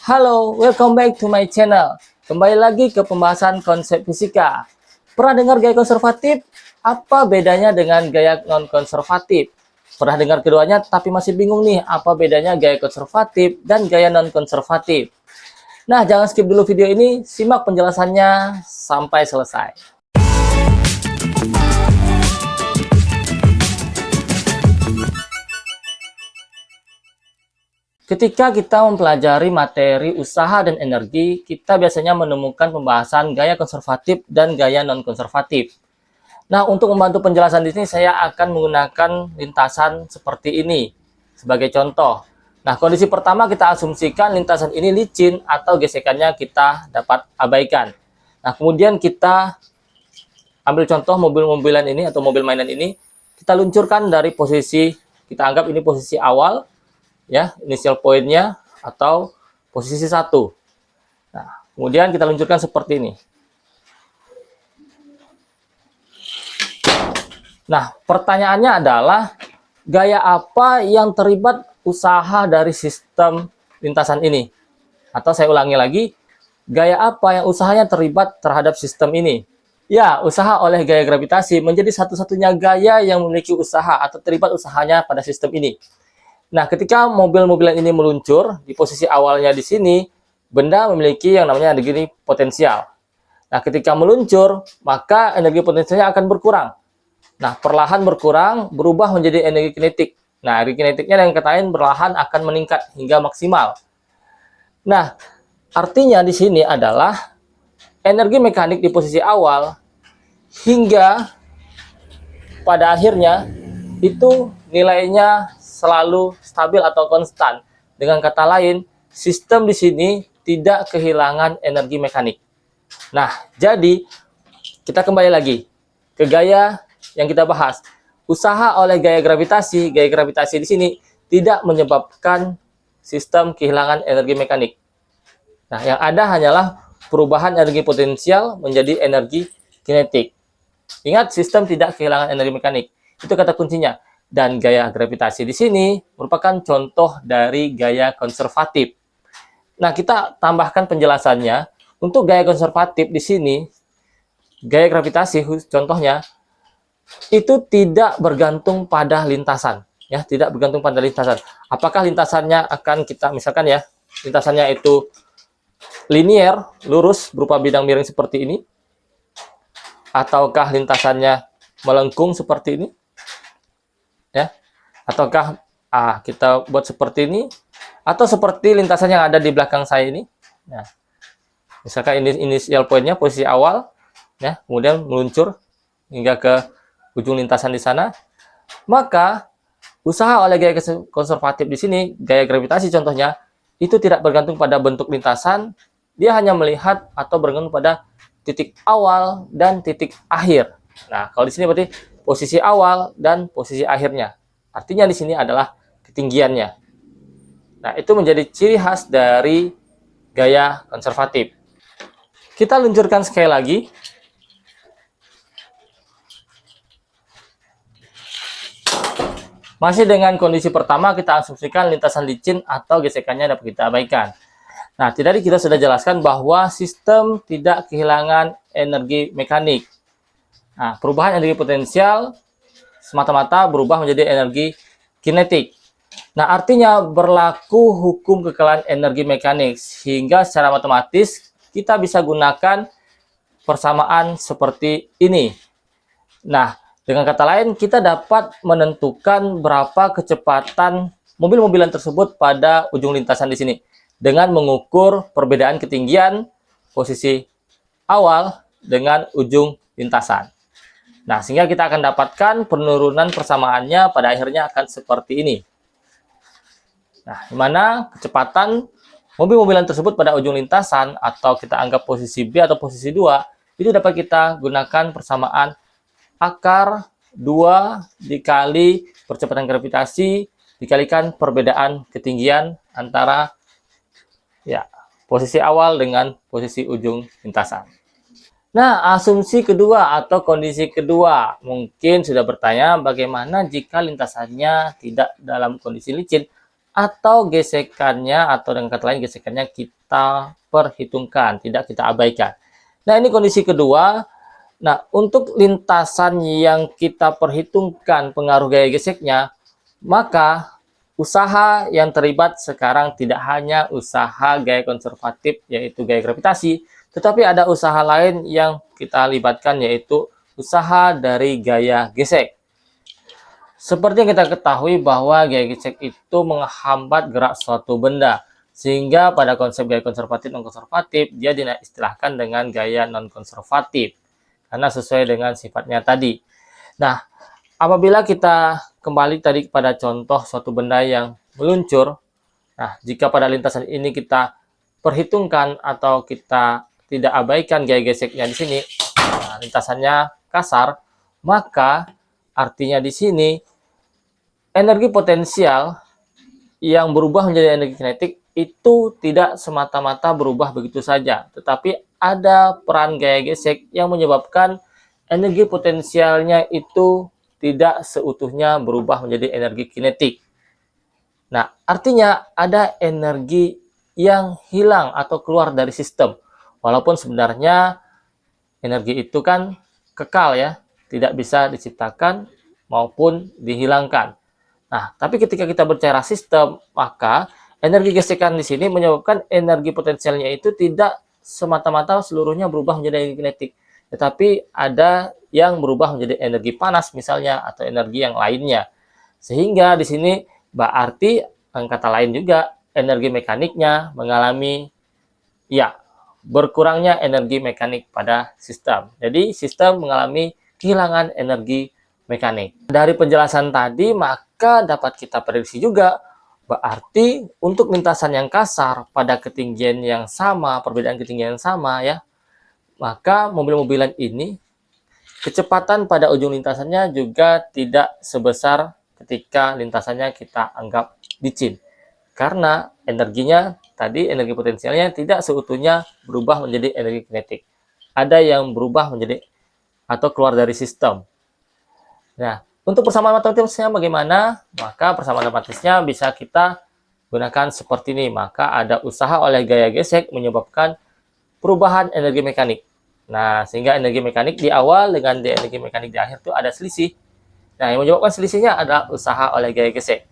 Halo, welcome back to my channel. Kembali lagi ke pembahasan konsep fisika. Pernah dengar gaya konservatif? Apa bedanya dengan gaya non-konservatif? Pernah dengar keduanya tapi masih bingung nih, apa bedanya gaya konservatif dan gaya non-konservatif? Nah, jangan skip dulu video ini, simak penjelasannya sampai selesai. Ketika kita mempelajari materi usaha dan energi, kita biasanya menemukan pembahasan gaya konservatif dan gaya non-konservatif. Nah, untuk membantu penjelasan di sini, saya akan menggunakan lintasan seperti ini sebagai contoh. Nah, kondisi pertama kita asumsikan lintasan ini licin atau gesekannya kita dapat abaikan. Nah, kemudian kita ambil contoh mobil-mobilan ini atau mobil mainan ini, kita luncurkan dari posisi, kita anggap ini posisi awal, ya, initial pointnya atau posisi 1. Nah, kemudian kita luncurkan seperti ini. Nah, pertanyaannya adalah gaya apa yang terlibat usaha dari sistem lintasan ini? Atau saya ulangi lagi, gaya apa yang usahanya terlibat terhadap sistem ini? Ya, usaha oleh gaya gravitasi menjadi satu-satunya gaya yang memiliki usaha atau terlibat usahanya pada sistem ini. Nah, ketika mobil-mobilan ini meluncur, di posisi awalnya di sini, benda memiliki yang namanya energi potensial. Nah, ketika meluncur, maka energi potensialnya akan berkurang. Nah, perlahan berkurang, berubah menjadi energi kinetik. Nah, energi kinetiknya dengan kata lain perlahan akan meningkat hingga maksimal. Nah, artinya di sini adalah energi mekanik di posisi awal hingga pada akhirnya itu nilainya selalu stabil atau konstan. Dengan kata lain, sistem di sini tidak kehilangan energi mekanik. Nah, jadi kita kembali lagi ke gaya yang kita bahas. Usaha oleh gaya gravitasi di sini tidak menyebabkan sistem kehilangan energi mekanik. Nah, yang ada hanyalah perubahan energi potensial menjadi energi kinetik. Ingat, sistem tidak kehilangan energi mekanik. Itu kata kuncinya. Dan gaya gravitasi di sini merupakan contoh dari gaya konservatif. Nah, kita tambahkan penjelasannya. Untuk gaya konservatif di sini, gaya gravitasi contohnya itu tidak bergantung pada lintasan, ya, tidak bergantung pada lintasan. Apakah lintasannya akan kita misalkan ya, lintasannya itu linier, lurus berupa bidang miring seperti ini, ataukah lintasannya melengkung seperti ini, ya, ataukah kita buat seperti ini, atau seperti lintasan yang ada di belakang saya ini. Nah, misalkan ini initial pointnya posisi awal, ya, kemudian meluncur hingga ke ujung lintasan di sana, maka usaha oleh gaya konservatif di sini, gaya gravitasi contohnya, itu tidak bergantung pada bentuk lintasan, dia hanya melihat atau bergantung pada titik awal dan titik akhir. Nah, kalau di sini berarti posisi awal dan posisi akhirnya. Artinya di sini adalah ketinggiannya. Nah, itu menjadi ciri khas dari gaya konservatif. Kita luncurkan sekali lagi. Masih dengan kondisi pertama, kita asumsikan lintasan licin atau gesekannya dapat kita abaikan. Nah, tadi kita sudah jelaskan bahwa sistem tidak kehilangan energi mekanik. Nah, perubahan energi potensial semata-mata berubah menjadi energi kinetik. Nah, artinya berlaku hukum kekalahan energi mekanik, sehingga secara matematis kita bisa gunakan persamaan seperti ini. Nah, dengan kata lain, kita dapat menentukan berapa kecepatan mobil-mobilan tersebut pada ujung lintasan di sini dengan mengukur perbedaan ketinggian posisi awal dengan ujung lintasan. Nah, sehingga kita akan dapatkan penurunan persamaannya pada akhirnya akan seperti ini. Nah, di mana kecepatan mobil-mobilan tersebut pada ujung lintasan atau kita anggap posisi B atau posisi 2, itu dapat kita gunakan persamaan akar 2 dikali percepatan gravitasi dikalikan perbedaan ketinggian antara ya posisi awal dengan posisi ujung lintasan. Nah, asumsi kedua atau kondisi kedua, mungkin sudah bertanya bagaimana jika lintasannya tidak dalam kondisi licin atau gesekannya, atau dengan kata lain gesekannya kita perhitungkan, tidak kita abaikan. Nah, ini kondisi kedua. Nah, untuk lintasan yang kita perhitungkan pengaruh gaya geseknya, maka usaha yang terlibat sekarang tidak hanya usaha gaya konservatif, yaitu gaya gravitasi, tetapi ada usaha lain yang kita libatkan, yaitu usaha dari gaya gesek. Seperti yang kita ketahui bahwa gaya gesek itu menghambat gerak suatu benda, sehingga pada konsep gaya konservatif dan konservatif, dia diistilahkan dengan gaya non-konservatif, karena sesuai dengan sifatnya tadi. Nah, apabila kita kembali tadi pada contoh suatu benda yang meluncur, nah, jika pada lintasan ini kita perhitungkan atau kita tidak abaikan gaya geseknya di sini, nah, lintasannya kasar, maka artinya di sini energi potensial yang berubah menjadi energi kinetik itu tidak semata-mata berubah begitu saja, tetapi ada peran gaya gesek yang menyebabkan energi potensialnya itu tidak seutuhnya berubah menjadi energi kinetik. Nah, artinya ada energi yang hilang atau keluar dari sistem. Walaupun sebenarnya energi itu kan kekal ya, tidak bisa diciptakan maupun dihilangkan. Nah, tapi ketika kita bicara sistem, maka energi gesekan di sini menyebabkan energi potensialnya itu tidak semata-mata seluruhnya berubah menjadi energi kinetik, tetapi ada yang berubah menjadi energi panas misalnya, atau energi yang lainnya. Sehingga di sini berarti dengan kata lain juga energi mekaniknya mengalami berkurangnya energi mekanik pada sistem. Jadi sistem mengalami kehilangan energi mekanik. Dari penjelasan tadi maka dapat kita prediksi juga berarti untuk lintasan yang kasar pada ketinggian yang sama, perbedaan ketinggian yang sama ya, maka mobil-mobilan ini kecepatan pada ujung lintasannya juga tidak sebesar ketika lintasannya kita anggap licin. Karena energinya tadi, energi potensialnya tidak seutuhnya berubah menjadi energi kinetik. Ada yang berubah menjadi atau keluar dari sistem. Nah, untuk persamaan matematisnya bagaimana? Maka persamaan matematisnya bisa kita gunakan seperti ini. Maka ada usaha oleh gaya gesek menyebabkan perubahan energi mekanik. Nah, sehingga energi mekanik di awal dengan energi mekanik di akhir itu ada selisih. Nah, yang menyebabkan selisihnya adalah usaha oleh gaya gesek.